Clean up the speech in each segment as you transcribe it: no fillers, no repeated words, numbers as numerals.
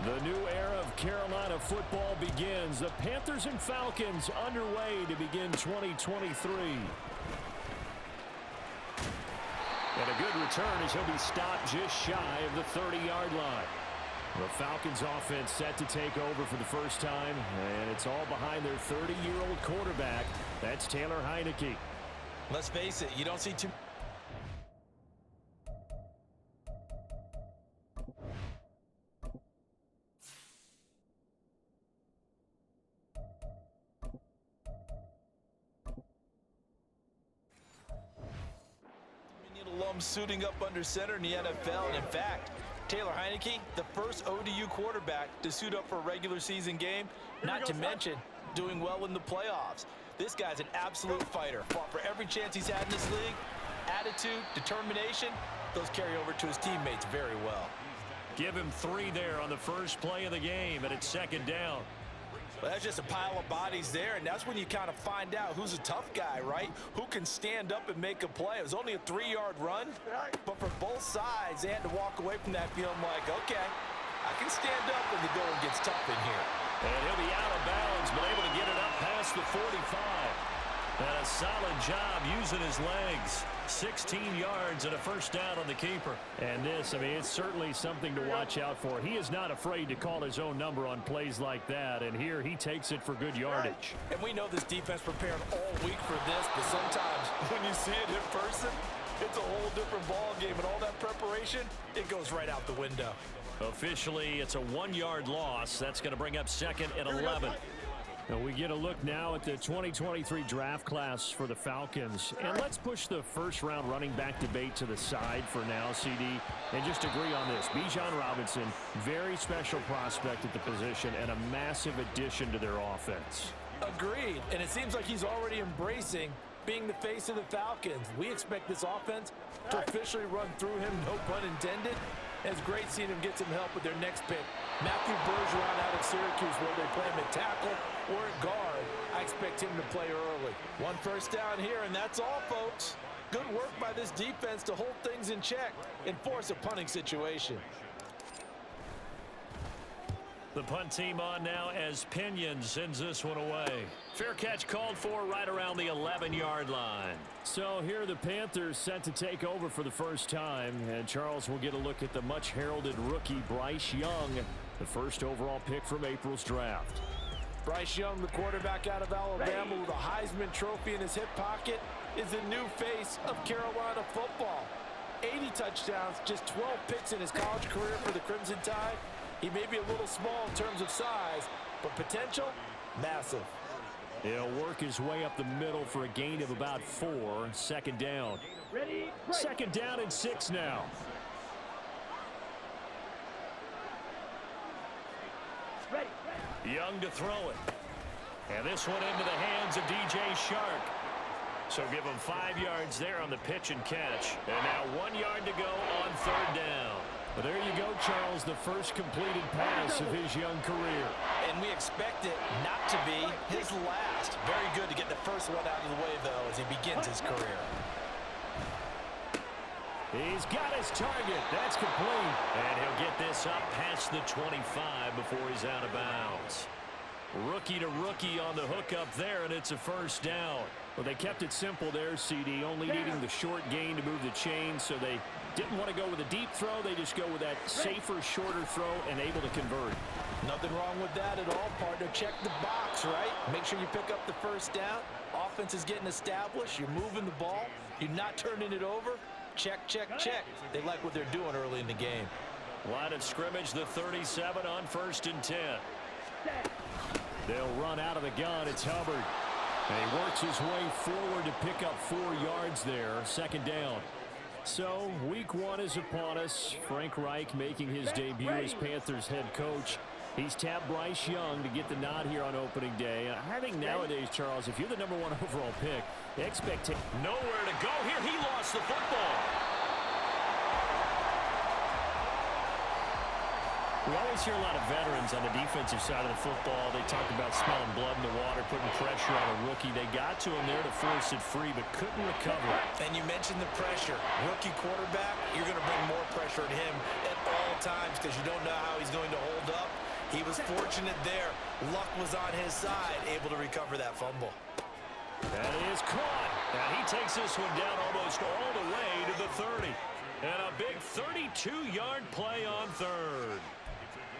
The new era of Carolina football begins. The Panthers and Falcons underway to begin 2023. And a good return as he'll be stopped just shy of the 30-yard line. The Falcons offense set to take over for the first time, and it's all behind their 30-year-old quarterback. That's Taylor Heineke. Let's face it, you don't see too suiting up under center in the NFL, and in fact, Taylor Heineke, the first ODU quarterback to suit up for a regular season game, not to mention doing well in the playoffs. This guy's an absolute fighter. Fought for every chance he's had in this league. Attitude, determination, those carry over to his teammates very well. Give him 3 there on the first play of the game, and it's second down. Well, that's just a pile of bodies there, and that's when you kind of find out who's a tough guy, right? Who can stand up and make a play. It was only a 3-yard run, but for both sides, they had to walk away from that feeling like, okay, I can stand up when the going gets tough in here. And he'll be out of bounds, but able to get it up past the 45. And a solid job using his legs. 16 yards and a first down on the keeper. And this, I mean, it's certainly something to watch out for. He is not afraid to call his own number on plays like that. And here he takes it for good yardage. And we know this defense prepared all week for this, but sometimes when you see it in person, it's a whole different ball game. And all that preparation, it goes right out the window. Officially, it's a 1-yard loss. That's going to bring up second and 11. And we get a look now at the 2023 draft class for the Falcons. And let's push the first-round running back debate to the side for now, CD, and just agree on this. Bijan Robinson, very special prospect at the position and a massive addition to their offense. Agreed. And it seems like he's already embracing being the face of the Falcons. We expect this offense to officially run through him, no pun intended. It's great seeing him get some help with their next pick. Matthew Bergeron out of Syracuse, where they play him at tackle or at guard. I expect him to play early. 1 first down here, and that's all, folks. Good work by this defense to hold things in check and force a punting situation. The punt team on now as Pinion sends this one away. Fair catch called for right around the 11-yard line. So here the Panthers set to take over for the first time. And Charles will get a look at the much-heralded rookie Bryce Young, the first overall pick from April's draft. Bryce Young, the quarterback out of Alabama with a Heisman Trophy in his hip pocket, is the new face of Carolina football. 80 touchdowns, just 12 picks in his college career for the Crimson Tide. He may be a little small in terms of size, but potential, massive. He'll work his way up the middle for a gain of about 4. Second down. Second down and 6 now. Young to throw it. And this one into the hands of DJ Shark. So give him 5 yards there on the pitch and catch. And now 1 yard to go on third down. Well, there you go, Charles, the first completed pass of his young career. And we expect it not to be his last. Very good to get the first one out of the way, though, as he begins his career. He's got his target. That's complete. And he'll get this up past the 25 before he's out of bounds. Rookie to rookie on the hook up there, and it's a first down. Well, they kept it simple there, CD, only needing the short gain to move the chain, so they didn't want to go with a deep throw. They just go with that safer, shorter throw and able to convert. Nothing wrong with that at all, partner. Check the box, right? Make sure you pick up the first down. Offense is getting established. You're moving the ball. You're not turning it over. Check, check, check. They like what they're doing early in the game. Line of scrimmage, the 37 on 1st and 10. They'll run out of the gun. It's Hubbard. And he works his way forward to pick up 4 yards there. Second down. So, week 1 is upon us. Frank Reich making his debut as Panthers head coach. He's tapped Bryce Young to get the nod here on opening day. I think nowadays, Charles, if you're the number 1 overall pick, the expectation nowhere to go here. He lost the football. We always hear a lot of veterans on the defensive side of the football. They talk about smelling blood in the water, putting pressure on a rookie. They got to him there to force it free, but couldn't recover. And you mentioned the pressure. Rookie quarterback, you're going to bring more pressure at him at all times because you don't know how he's going to hold up. He was fortunate there. Luck was on his side, able to recover that fumble. That is caught. And he takes this one down almost all the way to the 30. And a big 32-yard play on third.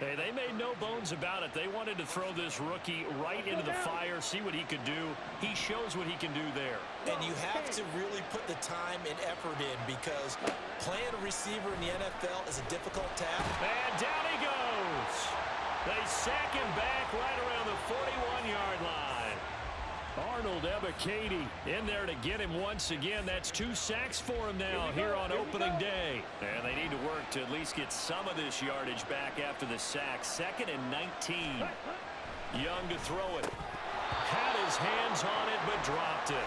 Hey, they made no bones about it. They wanted to throw this rookie right into the fire, see what he could do. He shows what he can do there. And you have to really put the time and effort in because playing a receiver in the NFL is a difficult task. And down he goes. They sack him back right around the 41-yard line. Arnold Ebiketie in there to get him once again. That's 2 sacks for him now here on opening day. And they need to work to at least get some of this yardage back after the sack. 2nd and 19. Young to throw it. Had his hands on it, but dropped it.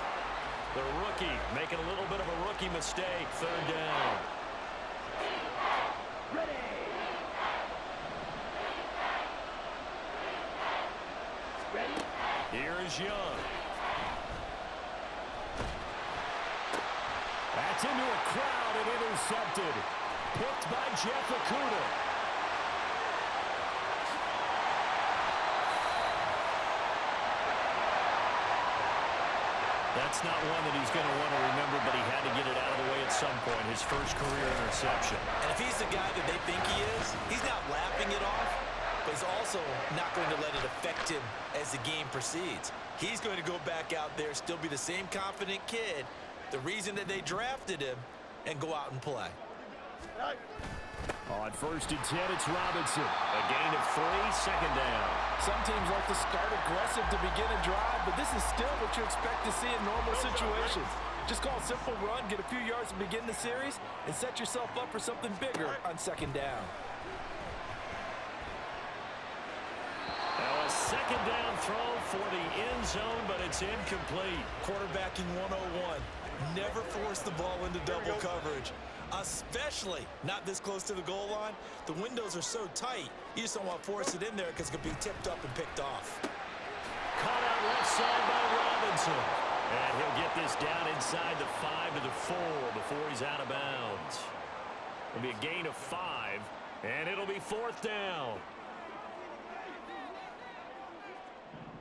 The rookie making a little bit of a rookie mistake. 3rd down. Here is Young. That's into a crowd and intercepted. Picked by Jeff Okudah. That's not one that he's going to want to remember, but he had to get it out of the way at some point. His first career interception. And if he's the guy that they think he is, he's not laughing it off, but he's also not going to let it affect him as the game proceeds. He's going to go back out there, still be the same confident kid, the reason that they drafted him, and go out and play. On 1st and 10, it's Robinson. A gain of 3, 2nd down. Some teams like to start aggressive to begin a drive, but this is still what you expect to see in normal situations. Just call a simple run, get a few yards to begin the series, and set yourself up for something bigger on 2nd down. Now a 2nd down throw for the end zone, but it's incomplete. Quarterbacking 101. Never force the ball into double coverage, especially not this close to the goal line. The windows are so tight, you just don't want to force it in there because it could be tipped up and picked off. Caught out left side by Robinson. And he'll get this down inside the 5 to the 4 before he's out of bounds. It'll be a gain of 5, and it'll be 4th down.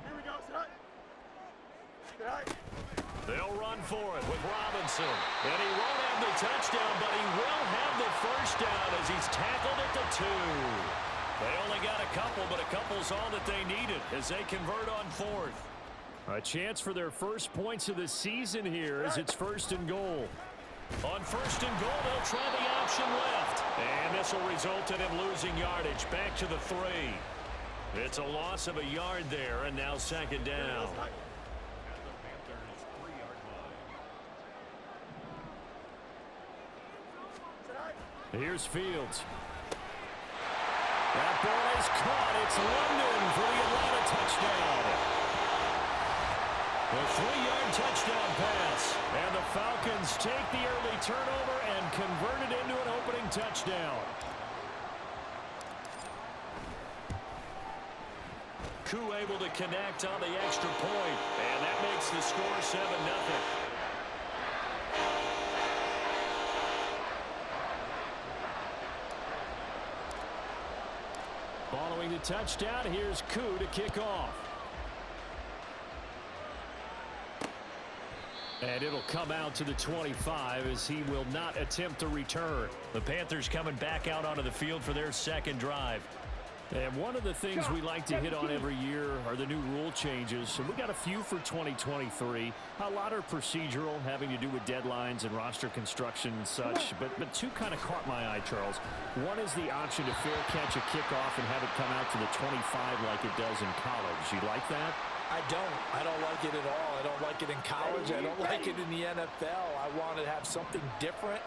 Here we go, son. Good night. They'll run for it with Robinson. And he won't have the touchdown, but he will have the 1st down as he's tackled at the 2. They only got a couple, but a couple's all that they needed as they convert on 4th. A chance for their first points of the season here as it's 1st and goal. On 1st and goal, they'll try the option left. And this will result in him losing yardage back to the 3. It's a loss of a yard there, and now 2nd down. Here's Fields. That ball is caught. It's London for the Atlanta touchdown. A 3-yard touchdown pass. And the Falcons take the early turnover and convert it into an opening touchdown. Koo able to connect on the extra point. And that makes the score 7-0. Following the touchdown, here's Koo to kick off. And it'll come out to the 25 as he will not attempt to return. The Panthers coming back out onto the field for their 2nd drive. And one of the things we like to hit on every year are the new rule changes. And we got a few for 2023. A lot are procedural, having to do with deadlines and roster construction and such. But 2 kind of caught my eye, Charles. One is the option to fair catch a kickoff and have it come out to the 25 like it does in college. You like that? I don't like it at all. I don't like it in college. I don't like it in the NFL. I want to have something different.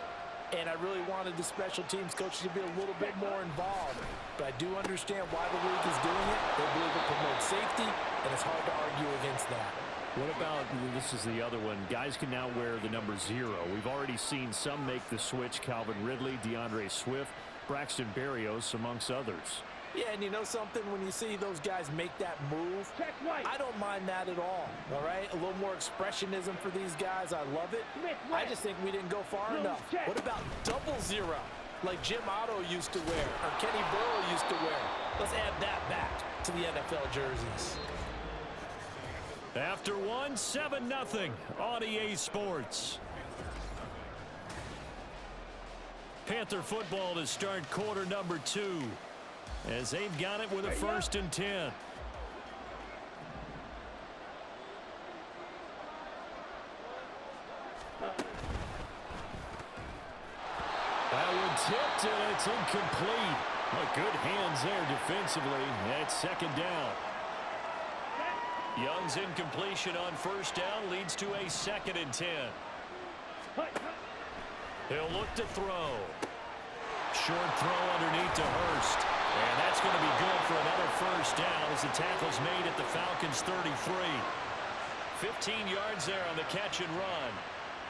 And I really wanted the special teams coaches to be a little bit more involved. But I do understand why the league is doing it. They believe it promotes safety, and it's hard to argue against that. What about, this is the other one, guys can now wear the number 0. We've already seen some make the switch. Calvin Ridley, DeAndre Swift, Braxton Berrios, amongst others. Yeah, and you know something? When you see those guys make that move, I don't mind that at all right? A little more expressionism for these guys. I love it. I just think we didn't go far enough. What about double 0? like Jim Otto used to wear or Kenny Burrow used to wear. Let's add that back to the NFL jerseys. After one, 7-0 on EA Sports. Panther football to start quarter number 2 as they've got it with a 1st and 10. That one tipped, and it's incomplete. Well, good hands there defensively. That's 2nd down. Young's incompletion on 1st down leads to a 2nd and 10. He'll look to throw. Short throw underneath to Hurst. And that's going to be good for another 1st down as the tackle's made at the Falcons' 33. 15 yards there on the catch and run.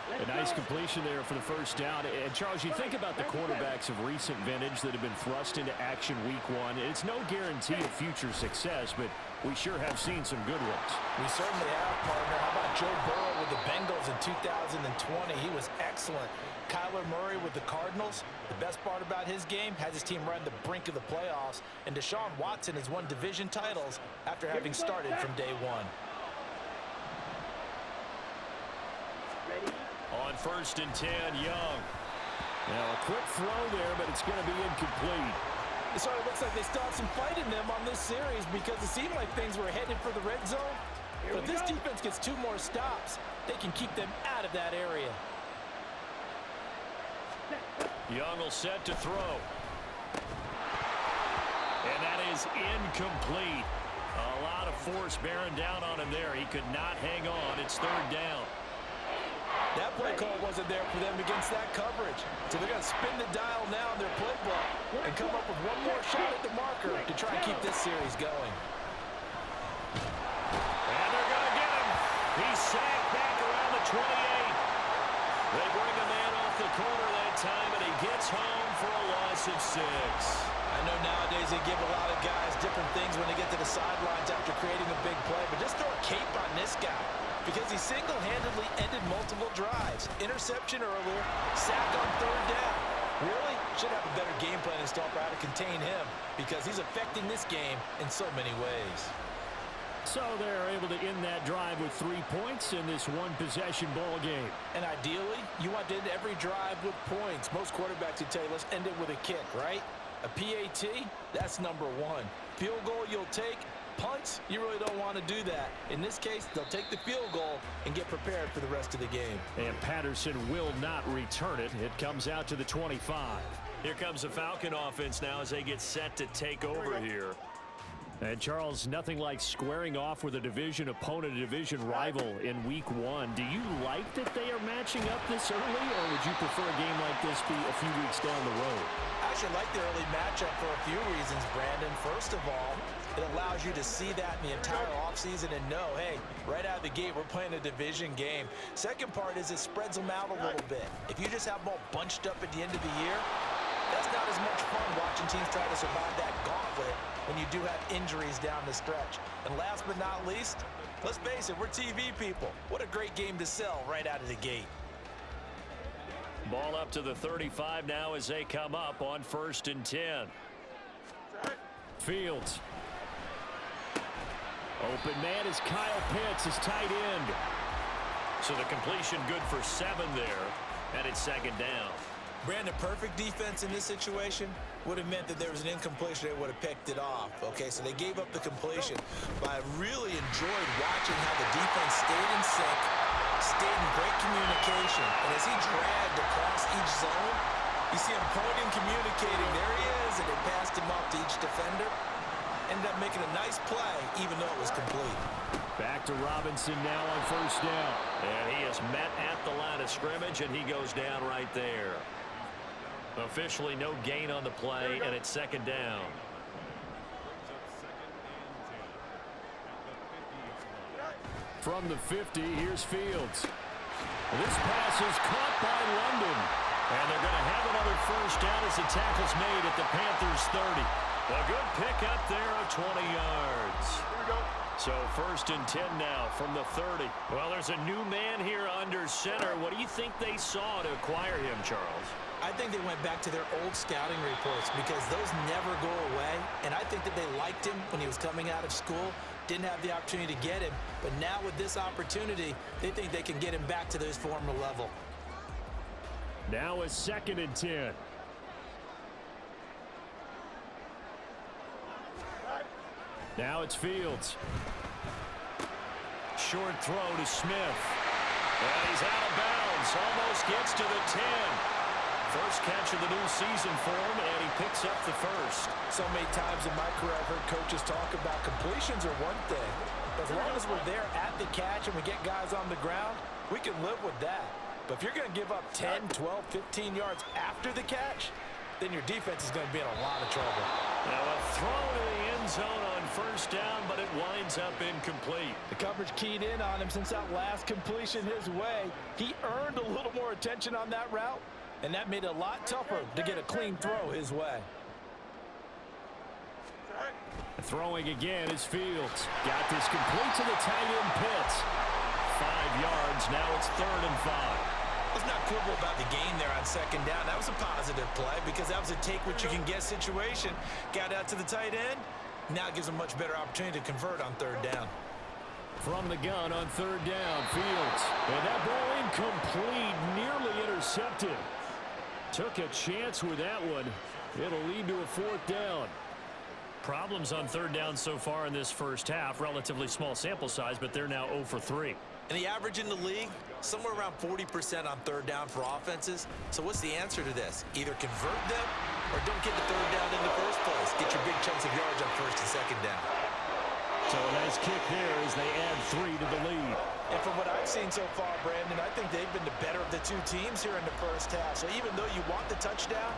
A nice completion there for the 1st down. And, Charles, you think about the quarterbacks of recent vintage that have been thrust into action week 1. It's no guarantee of future success, but we sure have seen some good ones. We certainly have, partner. How about Joe Burrow with the Bengals in 2020? He was excellent. Kyler Murray with the Cardinals. The best part about his game has his team right on the brink of the playoffs. And Deshaun Watson has won division titles after having started from day 1. On 1st and 10, Young. Now a quick throw there, but it's going to be incomplete. It sort of looks like they still have some fight in them on this series because it seemed like things were headed for the red zone. But if this defense gets 2 more stops, they can keep them out of that area. Young will set to throw. And that is incomplete. A lot of force bearing down on him there. He could not hang on. It's 3rd down. That play call wasn't there for them against that coverage. So they're going to spin the dial now in their playbook and come up with one more shot at the marker to try and keep this series going. And they're going to get him. He's sacked back around the 28. They bring a man off the corner that time, and he gets home for a loss of 6. I know nowadays they give a lot of guys different things when they get to the sidelines after creating a big play, but just throw a cape on this guy. Because he single-handedly ended multiple drives. Interception earlier, sack on 3rd down. Really should have a better game plan installed for how to contain him because he's affecting this game in so many ways. So they're able to end that drive with 3 points in this one-possession ball game. And ideally, you want to end every drive with points. Most quarterbacks would tell you, let's end it with a kick, right? A PAT, that's number 1. Field goal you'll take. Punts, you really don't want to do that. In this case, they'll take the field goal and get prepared for the rest of the game. And Patterson will not return it. It comes out to the 25. Here comes the Falcon offense now as they get set to take over here. And, Charles, nothing like squaring off with a division opponent, a division rival in week 1. Do you like that they are matching up this early, or would you prefer a game like this be a few weeks down the road? I actually like the early matchup for a few reasons, Brandon. First of all, it allows you to see that in the entire offseason and know, hey, right out of the gate, we're playing a division game. Second part is it spreads them out a little bit. If you just have them all bunched up at the end of the year, that's not as much fun watching teams try to survive that gauntlet when you do have injuries down the stretch. And last but not least, let's face it, we're TV people. What a great game to sell right out of the gate. Ball up to the 35 now as they come up on 1st and 10. Fields. Open man is Kyle Pitts, his tight end. So the completion good for 7 there, and it's 2nd down. Brandon, perfect defense in this situation would have meant that there was an incompletion. They would have picked it off. Okay, so they gave up the completion. But I really enjoyed watching how the defense stayed in sync, stayed in great communication. And as he dragged across each zone, you see him pointing, communicating. There he is, and they passed him up to each defender. Ended up making a nice play, even though it was complete. Back to Robinson now on 1st down. And he is met at the line of scrimmage, and he goes down right there. Officially no gain on the play, and it's 2nd down. From the 50, here's Fields. This pass is caught by London. And they're going to have another 1st down as the tackle's made at the Panthers' 30. A good pickup there of 20 yards. So 1st and 10 now from the 30. Well, there's a new man here under center. What do you think they saw to acquire him, Charles? I think they went back to their old scouting reports because those never go away. And I think that they liked him when he was coming out of school. Didn't have the opportunity to get him. But now with this opportunity, they think they can get him back to this former level. Now a 2nd and 10. Now it's Fields. Short throw to Smith. And he's out of bounds. Almost gets to the 10. First catch of the new season for him, and he picks up the first. So many times in my career I've heard coaches talk about completions are one thing. But as long as we're there at the catch and we get guys on the ground, we can live with that. But if you're going to give up 10, 12, 15 yards after the catch, then your defense is going to be in a lot of trouble. Now a throw to the end zone on first down, but it winds up incomplete. The coverage keyed in on him since that last completion his way. He earned a little more attention on that route, and that made it a lot tougher to get a clean throw his way. Throwing again is Fields. Got this complete to the tight end Pitts. 5 yards. Now it's 3rd and 5. Let's not quibble about the gain there on 2nd down. That was a positive play because that was a take-what-you-can-get situation. Got out to the tight end. Now it gives a much better opportunity to convert on 3rd down. From the gun on 3rd down, Fields. And that ball incomplete, nearly intercepted. Took a chance with that one. It'll lead to a 4th down. Problems on 3rd down so far in this first half. Relatively small sample size, but they're now 0 for 3. And the average in the league, somewhere around 40% on 3rd down for offenses. So what's the answer to this? Either convert them or don't get the 3rd down in the first place. Get your big chunks of yards on 1st and 2nd down. So a nice kick there as they add 3 to the lead. And from what I've seen so far, Brandon, I think they've been the better of the two teams here in the first half. So even though you want the touchdown,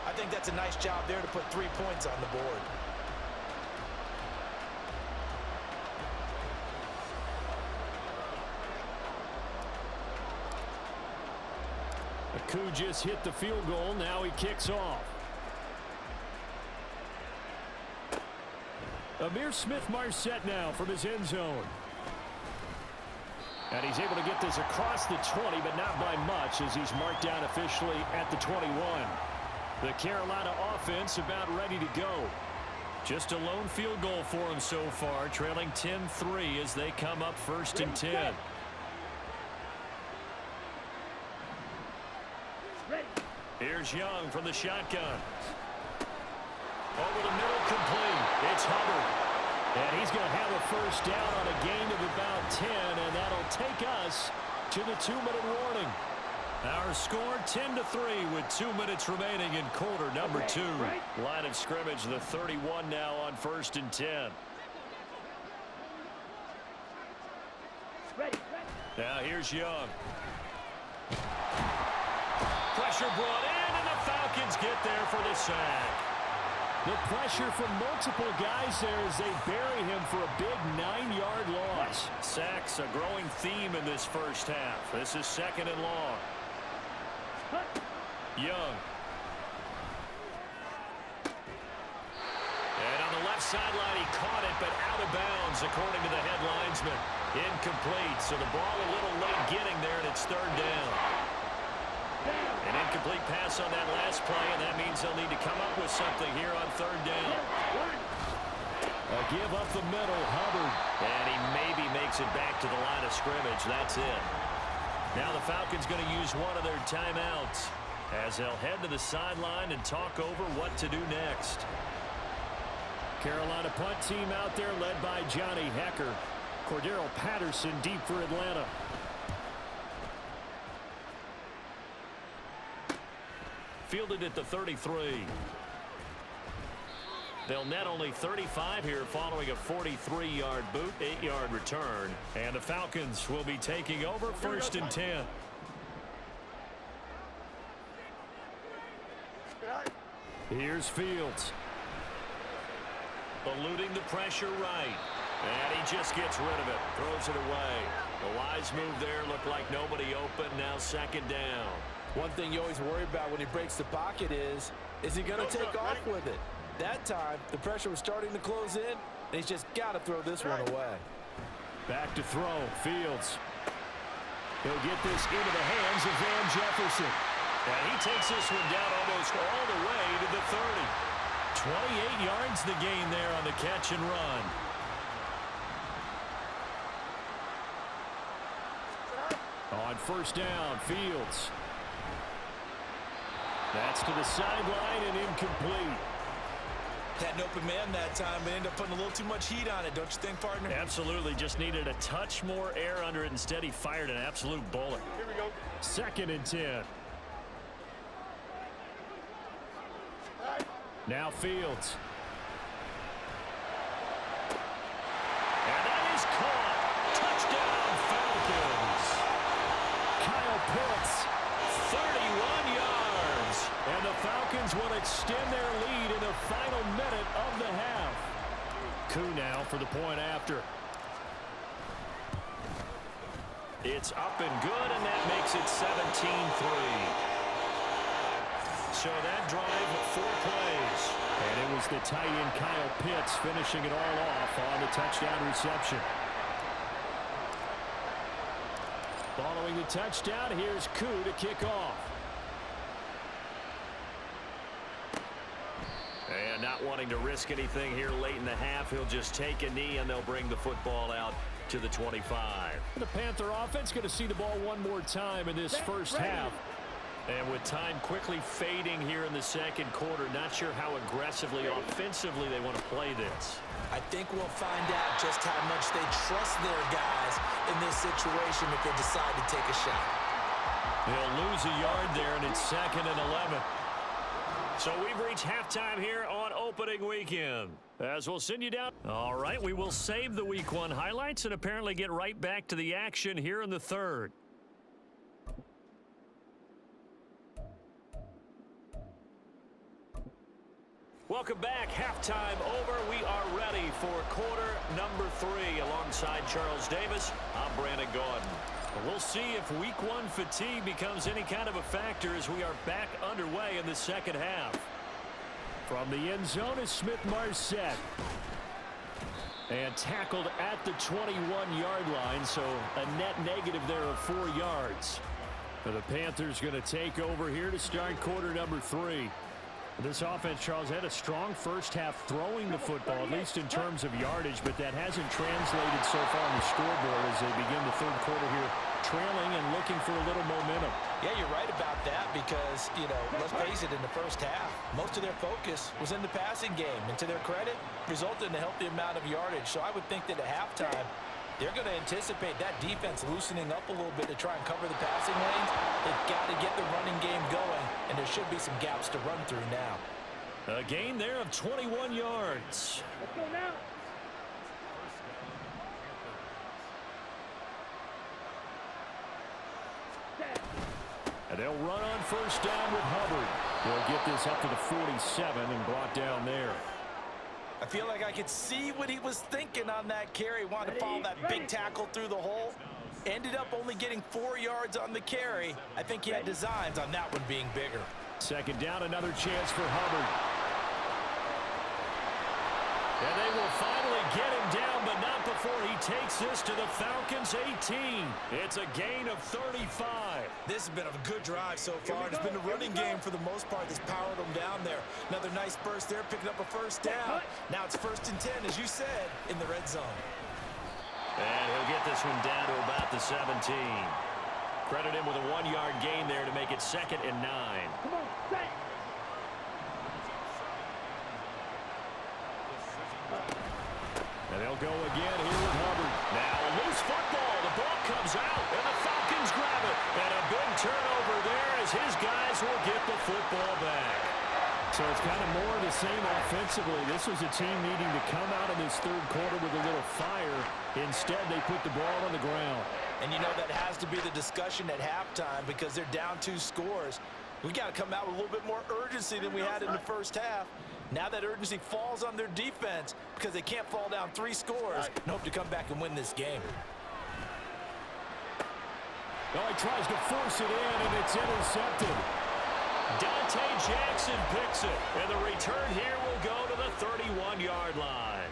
I think that's a nice job there to put 3 points on the board. Aku just hit the field goal. Now he kicks off. Amir Smith-Marset now from his end zone. And he's able to get this across the 20, but not by much as he's marked down officially at the 21. The Carolina offense about ready to go. Just a lone field goal for him so far, trailing 10-3 as they come up 1st and 10. Here's Young from the shotgun. Over the middle, complete. It's Hubbard. And he's going to have a first down on a gain of about 10, and that'll take us to the 2-minute warning. Our score 10-3 with 2 minutes remaining in quarter number 2. Line of scrimmage, the 31 now on 1st and 10. Now here's Young. Pressure brought in, and the Falcons get there for the sack. The pressure from multiple guys there as they bury him for a big 9-yard loss. Sacks a growing theme in this first half. This is 2nd and long. Young. And on the left sideline, he caught it, but out of bounds, according to the head linesman. Incomplete, so the ball a little late getting there, and it's 3rd down. An incomplete pass on that last play, and that means they'll need to come up with something here on 3rd down. A give up the middle, Hubbard. And he maybe makes it back to the line of scrimmage. That's it. Now the Falcons going to use one of their timeouts as they'll head to the sideline and talk over what to do next. Carolina punt team out there led by Johnny Hecker. Cordero Patterson deep for Atlanta. Fielded at the 33. They'll net only 35 here following a 43-yard boot, 8-yard return. And the Falcons will be taking over 1st and 10. Here's Fields. Eluding the pressure right. And he just gets rid of it. Throws it away. The wise move there. Looked like nobody open. Now 2nd down. One thing you always worry about when he breaks the pocket is he going to take off with it? That time, the pressure was starting to close in, and he's just got to throw this one away. Back to throw. Fields. He'll get this into the hands of Van Jefferson. And he takes this one down almost all the way to the 30. 28 yards the gain there on the catch and run. On first down, Fields. That's to the sideline and incomplete. Had an open man that time, but ended up putting a little too much heat on it, don't you think, partner? Absolutely. Just needed a touch more air under it. Instead, he fired an absolute bullet. Here we go. 2nd and 10. Now Fields. And that is caught. Touchdown, Falcons. Kyle Pitts, 31 yards. And the Falcons will extend their lead in the final minute of the half. Koo now for the point after. It's up and good, and that makes it 17-3. So that drive, 4 plays. And it was the tight end Kyle Pitts finishing it all off on the touchdown reception. Following the touchdown, here's Koo to kick off. And not wanting to risk anything here late in the half, he'll just take a knee and they'll bring the football out to the 25. The Panther offense going to see the ball one more time in this first half. And with time quickly fading here in the second quarter, not sure how aggressively, offensively they want to play this. I think we'll find out just how much they trust their guys in this situation if they decide to take a shot. They'll lose a yard there, and it's 2nd and 11. So we've reached halftime here on opening weekend. As we'll send you down. All right, we will save the Week 1 highlights and apparently get right back to the action here in the 3rd. Welcome back. Halftime over. We are ready for quarter number 3. Alongside Charles Davis, I'm Brandon Gordon. We'll see if Week 1 fatigue becomes any kind of a factor as we are back underway in the second half. From the end zone is Smith-Marset. And tackled at the 21-yard line, so a net negative there of 4 yards. The Panthers going to take over here to start quarter number 3. This offense, Charles, had a strong first half throwing the football, at least in terms of yardage, but that hasn't translated so far on the scoreboard as they begin the third quarter here, trailing and looking for a little momentum. Yeah, you're right about that because, you know, let's face it, in the first half, most of their focus was in the passing game. And to their credit, resulted in a healthy amount of yardage. So I would think that at halftime, they're going to anticipate that defense loosening up a little bit to try and cover the passing lanes. They've got to get the running game going, and there should be some gaps to run through now. A gain there of 21 yards. Let's go now. And they'll run on first down with Hubbard. They'll get this up to the 47 and brought down there. I feel like I could see what he was thinking on that carry. Wanted to follow that big tackle through the hole. Ended up only getting 4 yards on the carry. I think he had designs on that one being bigger. Second down, another chance for Hubbard. And they will finally get him down, but not before he takes this to the Falcons' 18. It's a gain of 35. This has been a good drive so far. It's been the running game for the most part that's powered them down there. Another nice burst there, picking up a first down. Now it's 1st and 10, as you said, in the red zone. And he'll get this one down to about the 17. Credit him with a 1-yard gain there to make it 2nd and 9. Come on, set. And they'll go again here with Hubbard. Now a loose football. The ball comes out, and the Falcons grab it. And a big turnover there as his guys will get the football back. So it's kind of more of the same offensively. This was a team needing to come out in this third quarter with a little fire. Instead, they put the ball on the ground. And you know that has to be the discussion at halftime because they're down 2 scores. We got to come out with a little bit more urgency than we had in the first half. Now that urgency falls on their defense because they can't fall down 3 scores and hope to come back and win this game. Oh, he tries to force it in, and it's intercepted. Dante Jackson picks it, and the return here will go to the 31-yard line.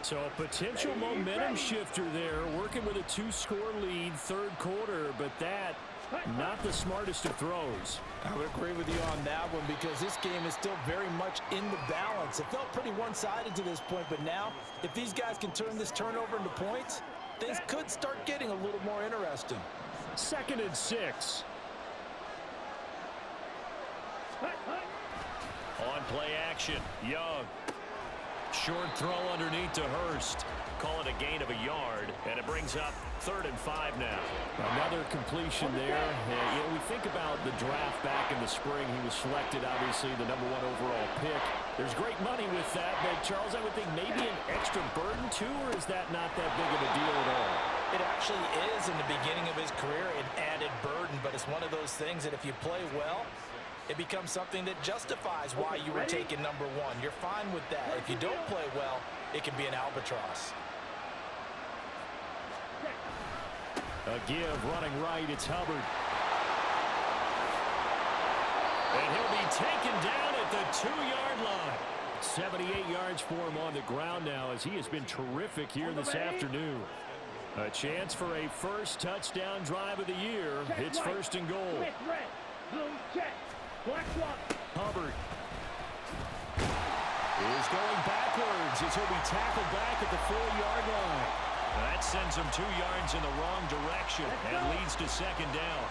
So a potential momentum shifter there, working with a 2-score lead, third quarter, but that Not the smartest of throws. I would agree with you on that one because this game is still very much in the balance. It felt pretty one-sided to this point, but now if these guys can turn this turnover into points, things could start getting a little more interesting. 2nd and 6. On play action, Young. Short throw underneath to Hurst. Call it a gain of a yard, and it brings up 3rd and 5 now. Another completion there. We think about the draft back in the spring. He was selected, obviously, the #1 overall pick. There's great money with that, but Charles, I would think maybe an extra burden too, or is that not that big of a deal at all? It actually is in the beginning of his career, an added burden, but it's one of those things that if you play well, it becomes something that justifies why you were taken #1. You're fine with that. If you don't play well, it can be an albatross. A give running right, it's Hubbard. And he'll be taken down at the 2-yard line. 78 yards for him on the ground now as he has been terrific here this afternoon. A chance for a first touchdown drive of the year. It's 1st and goal. Hubbard is going backwards as he'll be tackled back at the 4-yard line. That sends him 2 yards in the wrong direction and leads to 2nd down.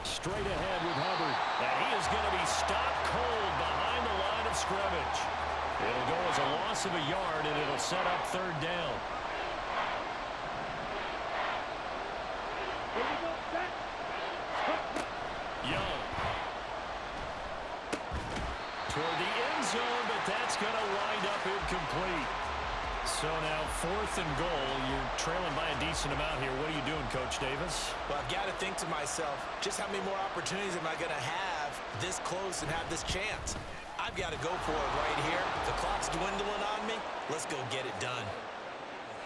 Straight ahead with Hubbard. And he is going to be stopped cold behind the line of scrimmage. It'll go as a loss of a yard, and it'll set up 3rd down. Young. Toward the end zone, but that's going to wind up incomplete. So now 4th and goal. You're trailing by a decent amount here. What are you doing, Coach Davis? Well, I've got to think to myself, just how many more opportunities am I going to have this close and have this chance? I've got to go for it right here. The clock's dwindling on me. Let's go get it done.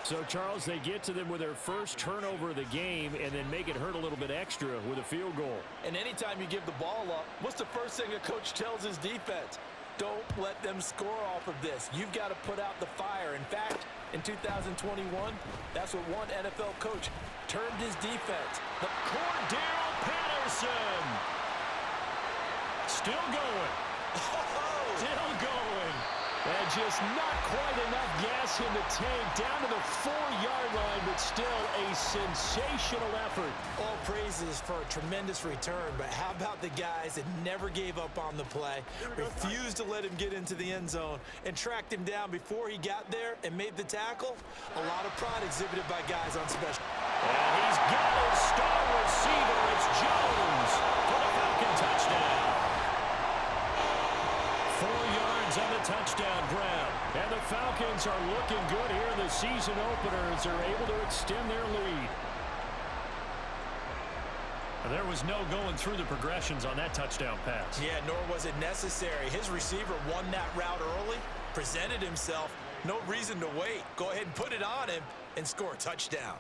So, Charles, they get to them with their first turnover of the game and then make it hurt a little bit extra with a field goal. And anytime you give the ball up, what's the first thing a coach tells his defense? Don't let them score off of this. You've got to put out the fire. In fact, in 2021, that's what one NFL coach termed his defense. The Cordell Patterson. Still going. Still going. And just not quite enough gas in the tank. Down to the 4-yard line, but still a sensational effort. All praises for a tremendous return, but how about the guys that never gave up on the play, refused to let him get into the end zone, and tracked him down before he got there and made the tackle? A lot of pride exhibited by guys on special. And he's got his star receiver. It's Jones for the Falcon touchdown. 4 yards on the touchdown grab. And the Falcons are looking good here in the season opener as they're able to extend their lead. There was no going through the progressions on that touchdown pass. Yeah, nor was it necessary. His receiver won that route early, presented himself. No reason to wait. Go ahead and put it on him and score a touchdown.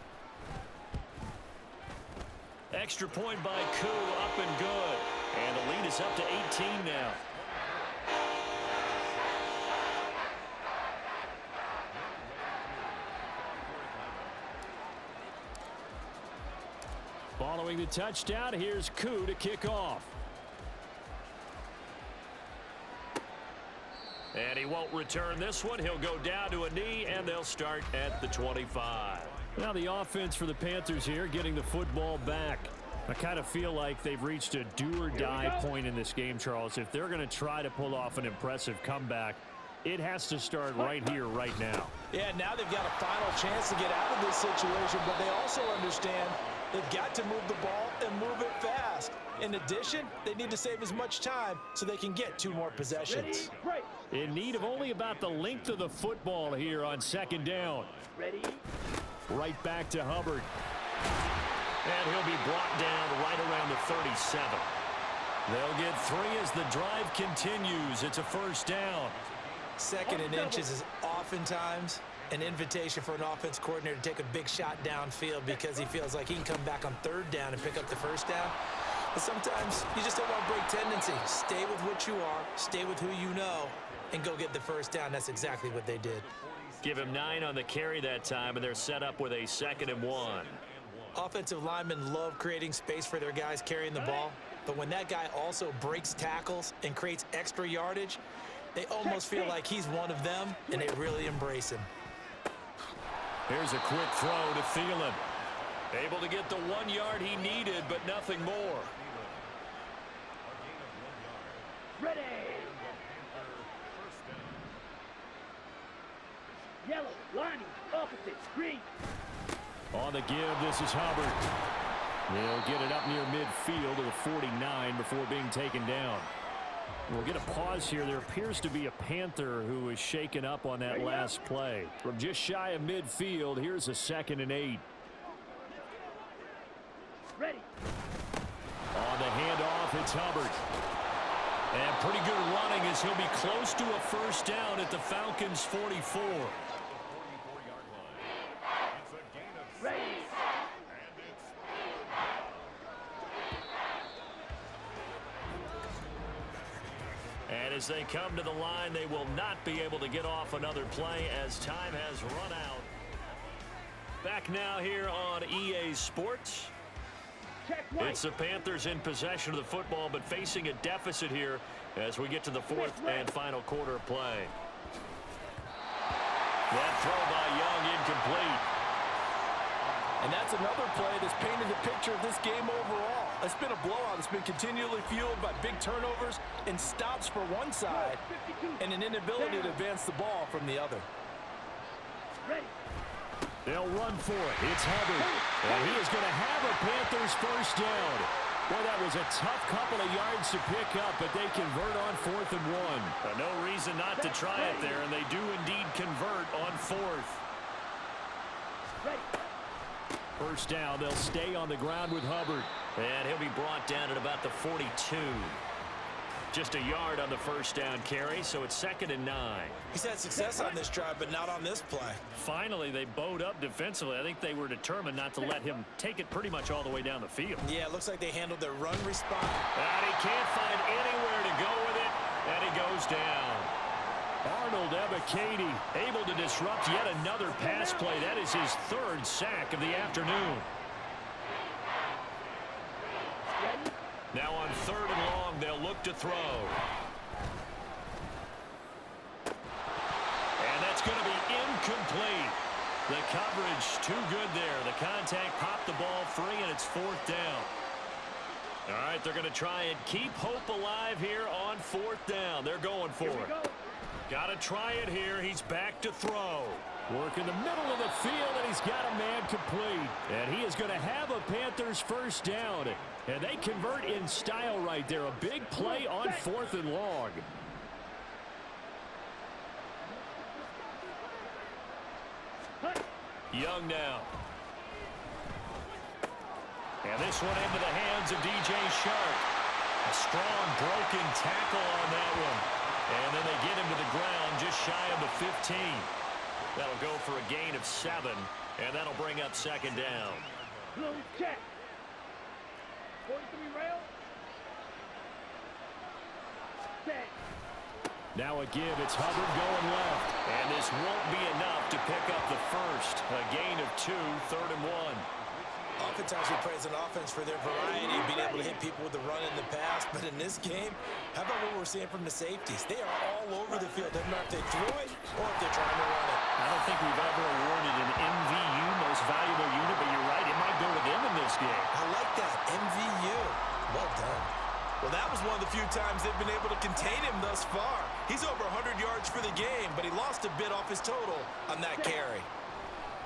Extra point by Koo, up and good. And the lead is up to 18 now. Following the touchdown, here's Koo to kick off. And he won't return this one. He'll go down to a knee, and they'll start at the 25. Now the offense for the Panthers here, getting the football back. I kind of feel like they've reached a do-or-die point in this game, Charles. If they're going to try to pull off an impressive comeback, it has to start right here, right now. Yeah, now they've got a final chance to get out of this situation, but they also understand they've got to move the ball and move it fast. In addition, they need to save as much time so they can get 2 more possessions. In need of only about the length of the football here on 2nd down. Right back to Hubbard. And he'll be brought down right around the 37. They'll get 3 as the drive continues. It's a 1st down. 2nd and inches is oftentimes an invitation for an offense coordinator to take a big shot downfield because he feels like he can come back on 3rd down and pick up the 1st down. But sometimes you just don't want to break tendency. Stay with what you are, stay with who you know, and go get the 1st down. That's exactly what they did. Give him 9 on the carry that time, and they're set up with a 2nd and 1. Offensive linemen love creating space for their guys carrying the ball, but when that guy also breaks tackles and creates extra yardage, they almost feel like he's one of them, and they really embrace him. Here's a quick throw to Thielen. Able to get the 1 yard he needed, but nothing more. Ready. Yellow, lining, opposite, green. On the give, this is Hubbard. They'll get it up near midfield to the 49 before being taken down. We'll get a pause here. There appears to be a Panther who was shaken up on that last play. From just shy of midfield, here's a 2nd and 8. Ready. On the handoff, it's Hubbard. And pretty good running as he'll be close to a first down at the Falcons' 44. Ready. And as they come to the line, they will not be able to get off another play as time has run out. Back now here on EA Sports. It's the Panthers in possession of the football, but facing a deficit here as we get to the 4th and final quarter of play. That throw by Young incomplete. And that's another play that's painted the picture of this game overall. It's been a blowout. It's been continually fueled by big turnovers and stops for one side and an inability to advance the ball from the other. Ready. They'll run for it. It's Hubbard. And he is going to have a Panthers first down. Well, that was a tough couple of yards to pick up, but they convert on 4th and 1. No reason not to try it there, and they do indeed convert on 4th. Ready. First down, they'll stay on the ground with Hubbard. And he'll be brought down at about the 42. Just a yard on the first down carry, so it's 2nd and 9. He's had success on this drive, but not on this play. Finally, they bowed up defensively. I think they were determined not to let him take it pretty much all the way down the field. Yeah, it looks like they handled their run response. And he can't find anywhere to go with it, and he goes down. Arnold Ebiketie able to disrupt yet another pass play. That is his 3rd sack of the afternoon. Now on 3rd and long, they'll look to throw. And that's going to be incomplete. The coverage too good there. The contact popped the ball free, and it's 4th down. All right, they're going to try and keep hope alive here on 4th down. They're going for it. Got to try it here. He's back to throw. Work in the middle of the field, and he's got a man complete. And he is going to have a Panthers first down. And they convert in style right there. A big play on 4th and long. Young now. And this one into the hands of DJ Shark. A strong broken tackle on that one. And then they get him to the ground just shy of the 15. That'll go for a gain of 7. And that'll bring up 2nd down. Blue check. 43 rail. Set. Now a give. It's Hubbard going left. And this won't be enough to pick up the first. A gain of 2, 3rd and 1. Oftentimes we praise an offense for their variety, being able to hit people with the run and the pass. But in this game, how about what we're seeing from the safeties? They are all over the field. Doesn't matter if they threw it or if they're trying to run it. I don't think we've ever awarded an MVU, most valuable unit, but you're right, it might go to them in this game. I like that, MVU. Well done. Well, that was one of the few times they've been able to contain him thus far. He's over 100 yards for the game, but he lost a bit off his total on that carry.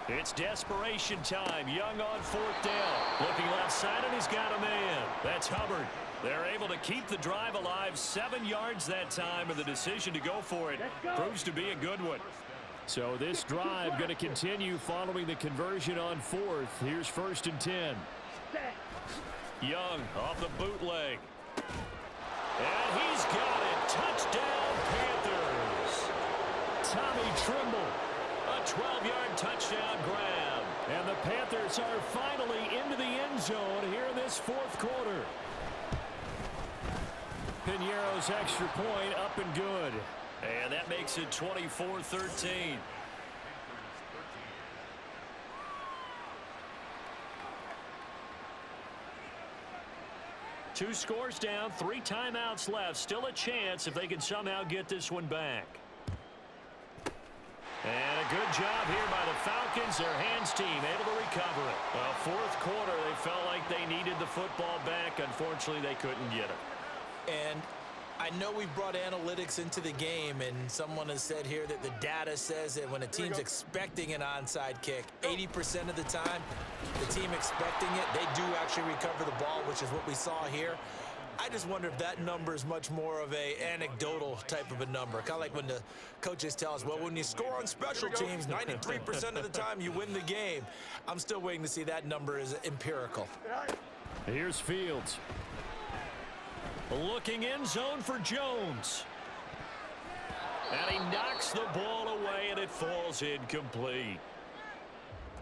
It's desperation time. Young on 4th down. Looking left side, and he's got a man. That's Hubbard. They're able to keep the drive alive. 7 yards that time, and the decision to go for it proves to be a good one. So this drive going to continue following the conversion on 4th. Here's 1st and 10. Young off the bootleg. And he's got it. Touchdown, Panthers. Tommy Trimble. A 12-yard touchdown grab. And the Panthers are finally into the end zone here in this 4th quarter. Piñeiro's extra point up and good. And that makes it 24-13. 2 scores down, 3 timeouts left. Still a chance if they can somehow get this one back. And a good job here by the Falcons. Their hands team able to recover it. Well, fourth quarter, they felt like they needed the football back. Unfortunately, they couldn't get it. And I know we've brought analytics into the game, and someone has said here that the data says that when a team's expecting an onside kick, 80% of the time, the team expecting it, they do actually recover the ball, which is what we saw here. I just wonder if that number is much more of a anecdotal type of a number. Kind of like when the coaches tell us, well, when you score on special teams, 93% of the time you win the game. I'm still waiting to see that number is empirical. Here's Fields. Looking in zone for Jones. And he knocks the ball away, and it falls incomplete.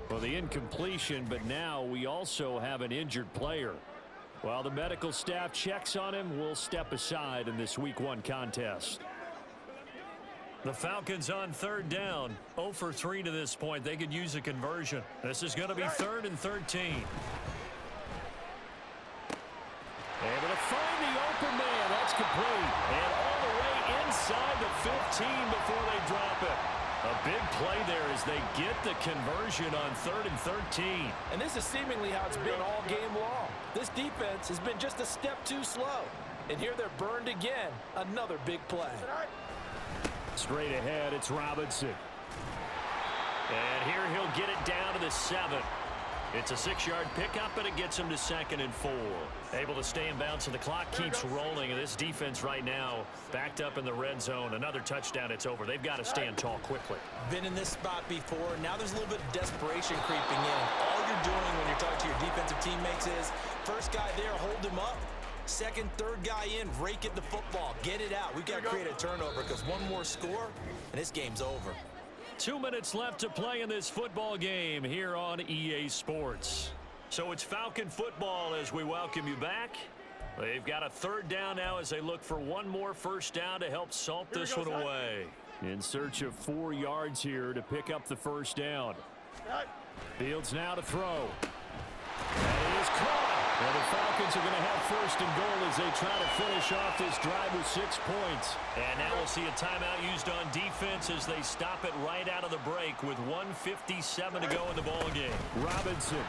Well, the incompletion, but now we also have an injured player. While the medical staff checks on him, we'll step aside in this Week 1 contest. The Falcons on 3rd down. 0 for 3 to this point. They could use a conversion. This is going to be 3rd and 13. Able to find the open man. That's complete. And all the way inside the 15 before they drop it. A big play there as they get the conversion on 3rd and 13. And this is seemingly how it's been all game long. This defense has been just a step too slow. And here they're burned again. Another big play. Straight ahead, it's Robinson. And here he'll get it down to the 7. It's a 6-yard pickup, and it gets him to 2nd and 4. Able to stay in bounds, and the clock keeps rolling. And this defense right now backed up in the red zone. Another touchdown, it's over. They've got to stand tall quickly. Been in this spot before. Now there's a little bit of desperation creeping in. All you're doing when you're talking to your defensive teammates is first guy there, hold him up. Second, third guy in, rake at the football. Get it out. We've got to create a turnover because one more score, and this game's over. 2 minutes left to play in this football game here on EA Sports. So it's Falcon football as we welcome you back. They've got a 3rd down now as they look for one more first down to help salt this one away. In search of 4 yards here to pick up the first down. Fields now to throw. And it is caught. And the Falcons are going to have 1st and goal as they try to finish off this drive with 6 points. And now we'll see a timeout used on defense as they stop it right out of the break with 1:57 to go in the ballgame. Robinson.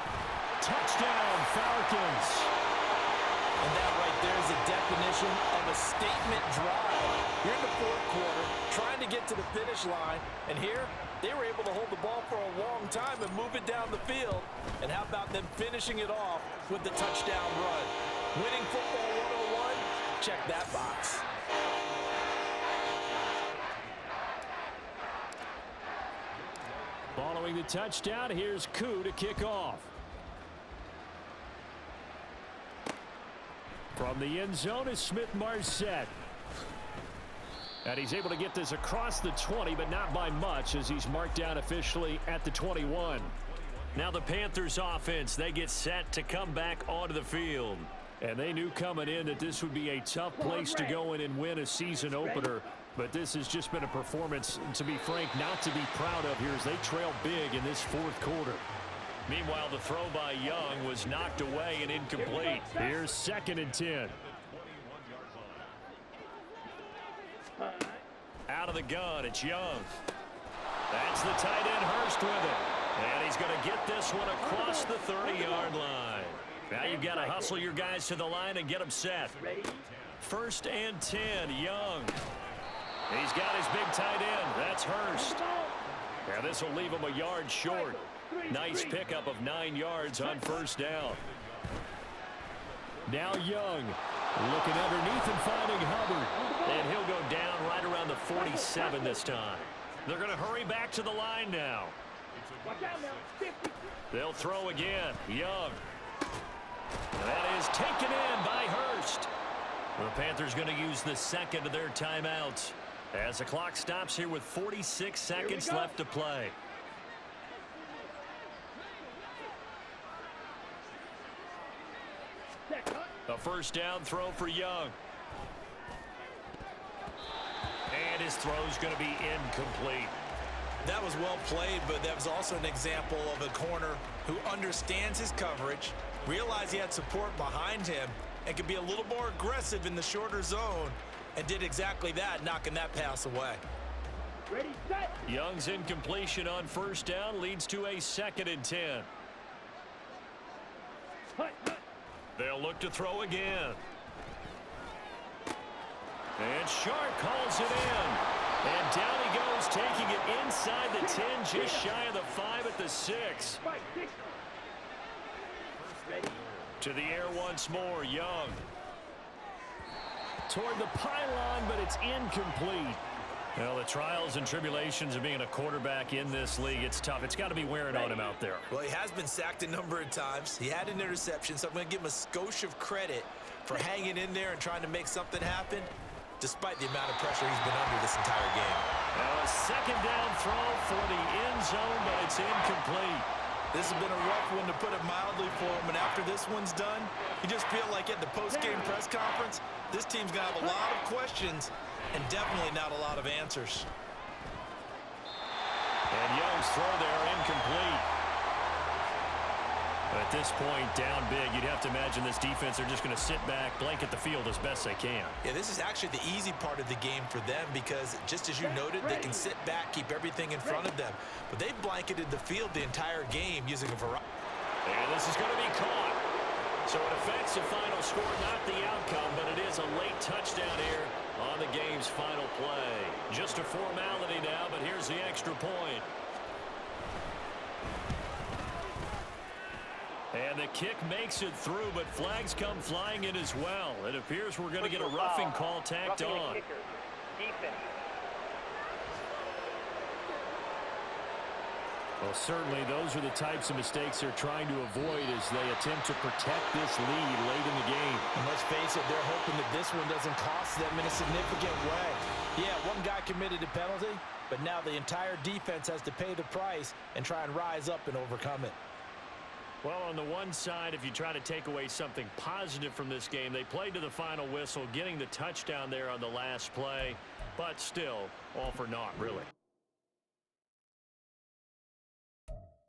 Touchdown, Falcons. And that right there is a definition of a statement drive. You're in the 4th quarter, trying to get to the finish line, and here they were able to hold the ball for a long time and move it down the field. And how about them finishing it off with the touchdown run? Winning football 101, check that box. Following the touchdown, here's Koo to kick off. From the end zone is Smith-Marset. And he's able to get this across the 20, but not by much as he's marked down officially at the 21. Now the Panthers offense, they get set to come back onto the field. And they knew coming in that this would be a tough place to go in and win a season opener. But this has just been a performance, to be frank, not to be proud of here as they trail big in this 4th quarter. Meanwhile, the throw by Young was knocked away and incomplete. Here's 2nd and 10. Out of the gun, it's Young. That's the tight end, Hurst, with it. And he's going to get this one across the 30-yard line. Now you've got to hustle your guys to the line and get them set. 1st and 10, Young. He's got his big tight end. That's Hurst. Now this will leave him a yard short. Nice pickup of 9 yards on 1st down. Now Young looking underneath and finding Hubbard. And he'll go down right around the 47 this time. They're going to hurry back to the line now. They'll throw again. Young. That is taken in by Hurst. The Panthers going to use the 2nd of their timeouts as the clock stops here with 46 seconds left to play. A 1st down throw for Young. And his throw's going to be incomplete. That was well played, but that was also an example of a corner who understands his coverage, realized he had support behind him, and can be a little more aggressive in the shorter zone, and did exactly that, knocking that pass away. Ready, set. Young's incompletion on first down leads to a 2nd and 10. They'll look to throw again. And Sharp calls it in. And down he goes, taking it inside the 10, just shy of the 5 at the 6. To the air once more, Young. Toward the pylon, but it's incomplete. Well, the trials and tribulations of being a quarterback in this league, it's tough. It's got to be wearing on him out there. Well, he has been sacked a number of times. He had an interception, so I'm going to give him a skosh of credit for hanging in there and trying to make something happen, despite the amount of pressure he's been under this entire game. Now a 2nd down throw for the end zone, but it's incomplete. This has been a rough one, to put it mildly, for him, and after this one's done, you just feel like at the post-game press conference, this team's going to have a lot of questions and definitely not a lot of answers. And Young's throw there incomplete. But at this point, down big, you'd have to imagine this defense, they're just going to sit back, blanket the field as best they can. Yeah, this is actually the easy part of the game for them because, just as you noted, they can sit back, keep everything in front of them. But they've blanketed the field the entire game using a variety. And this is going to be caught. So it affects the final score, not the outcome, but it is a late touchdown here on the game's final play. Just a formality now, but here's the extra point. And the kick makes it through, but flags come flying in as well. It appears we're going to get a roughing call tacked on. Well, certainly those are the types of mistakes they're trying to avoid as they attempt to protect this lead late in the game. And let's face it, they're hoping that this one doesn't cost them in a significant way. Yeah, one guy committed a penalty, but now the entire defense has to pay the price and try and rise up and overcome it. Well, on the one side, if you try to take away something positive from this game, they played to the final whistle, getting the touchdown there on the last play, but still, all for naught, really.